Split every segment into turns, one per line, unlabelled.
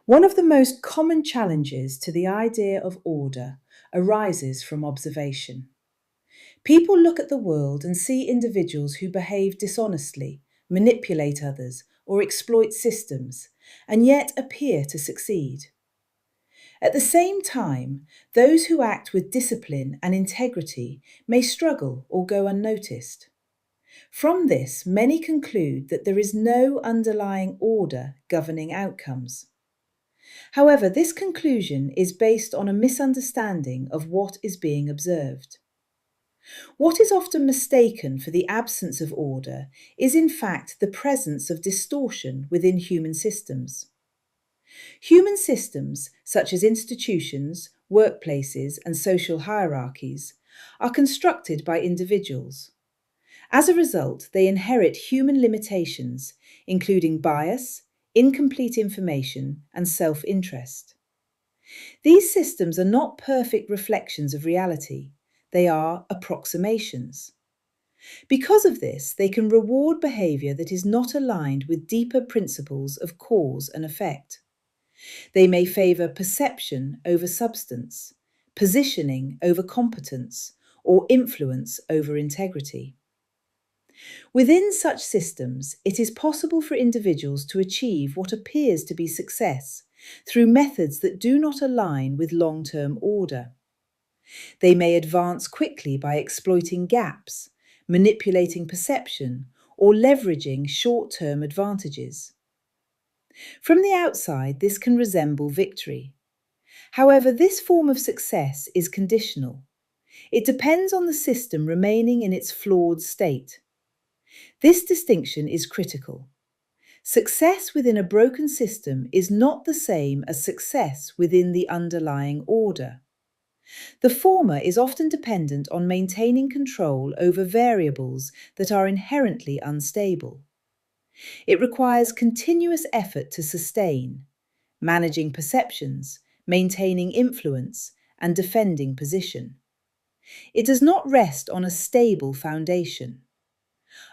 One of the most common challenges to the idea of order arises from observation. People look at the world and see individuals who behave dishonestly, manipulate others, or exploit systems, and yet appear to succeed. At the same time, those who act with discipline and integrity may struggle or go unnoticed. From this, many conclude that there is no underlying order governing outcomes. However, this conclusion is based on a misunderstanding of what is being observed. What is often mistaken for the absence of order is in fact the presence of distortion within human systems. Human systems, such as institutions, workplaces, and social hierarchies, are constructed by individuals. As a result, they inherit human limitations, including bias, incomplete information, and self-interest. These systems are not perfect reflections of reality, they are approximations. Because of this, they can reward behaviour that is not aligned with deeper principles of cause and effect. They may favour perception over substance, positioning over competence, or influence over integrity. Within such systems, it is possible for individuals to achieve what appears to be success through methods that do not align with long-term order. They may advance quickly by exploiting gaps, manipulating perception, or leveraging short-term advantages. From the outside, this can resemble victory. However, this form of success is conditional. It depends on the system remaining in its flawed state. This distinction is critical. Success within a broken system is not the same as success within the underlying order. The former is often dependent on maintaining control over variables that are inherently unstable. It requires continuous effort to sustain, managing perceptions, maintaining influence, and defending position. It does not rest on a stable foundation.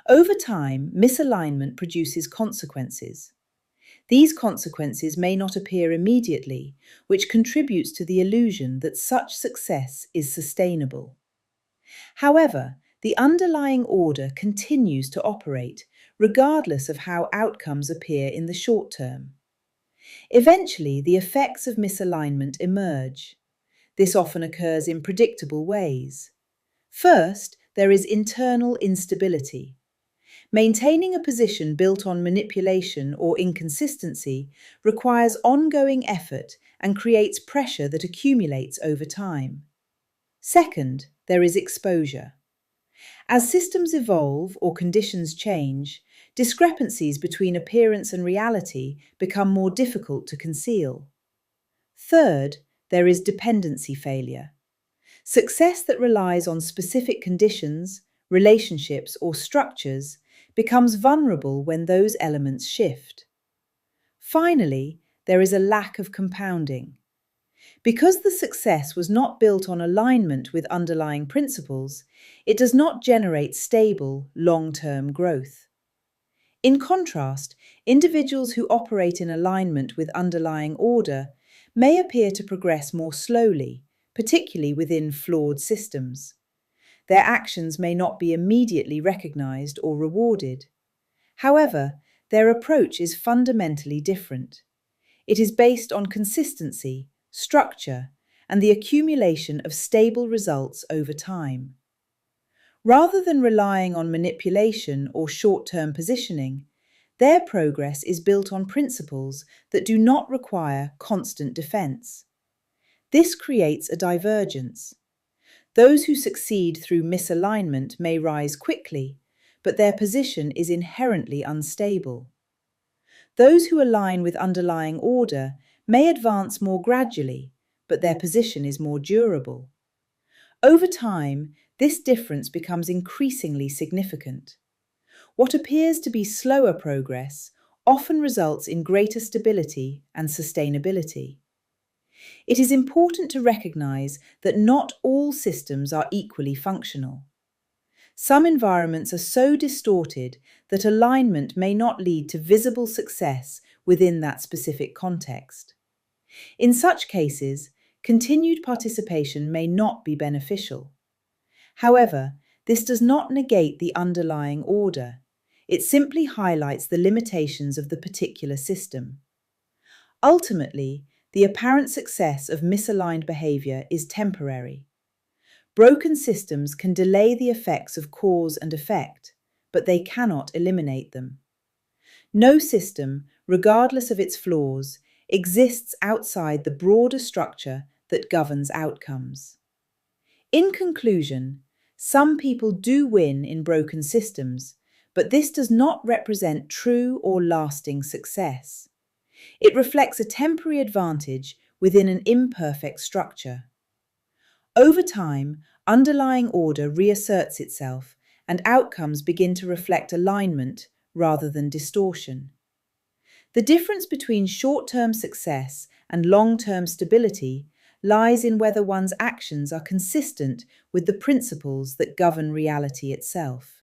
Over time, misalignment produces consequences. These consequences may not appear immediately, which contributes to the illusion that such success is sustainable. However, the underlying order continues to operate, regardless of how outcomes appear in the short term. Eventually, the effects of misalignment emerge. This often occurs in predictable ways. First, there is internal instability. Maintaining a position built on manipulation or inconsistency requires ongoing effort and creates pressure that accumulates over time. Second, there is exposure. As systems evolve or conditions change, discrepancies between appearance and reality become more difficult to conceal. Third, there is dependency failure. Success that relies on specific conditions, relationships, or structures becomes vulnerable when those elements shift. Finally, there is a lack of compounding. Because the success was not built on alignment with underlying principles, it does not generate stable, long-term growth. In contrast, individuals who operate in alignment with underlying order may appear to progress more slowly, particularly within flawed systems. Their actions may not be immediately recognized or rewarded. However, their approach is fundamentally different. It is based on consistency, structure, and the accumulation of stable results over time. Rather than relying on manipulation or short-term positioning, their progress is built on principles that do not require constant defense. This creates a divergence. Those who succeed through misalignment may rise quickly, but their position is inherently unstable. Those who align with underlying order may advance more gradually, but their position is more durable. Over time, this difference becomes increasingly significant. What appears to be slower progress often results in greater stability and sustainability. It is important to recognize that not all systems are equally functional. Some environments are so distorted that alignment may not lead to visible success within that specific context. In such cases, continued participation may not be beneficial. However, this does not negate the underlying order. It simply highlights the limitations of the particular system. Ultimately, the apparent success of misaligned behavior is temporary. Broken systems can delay the effects of cause and effect, but they cannot eliminate them. No system, regardless of its flaws, exists outside the broader structure that governs outcomes. In conclusion, some people do win in broken systems, but this does not represent true or lasting success. It reflects a temporary advantage within an imperfect structure. Over time, underlying order reasserts itself, and outcomes begin to reflect alignment rather than distortion. The difference between short-term success and long-term stability lies in whether one's actions are consistent with the principles that govern reality itself.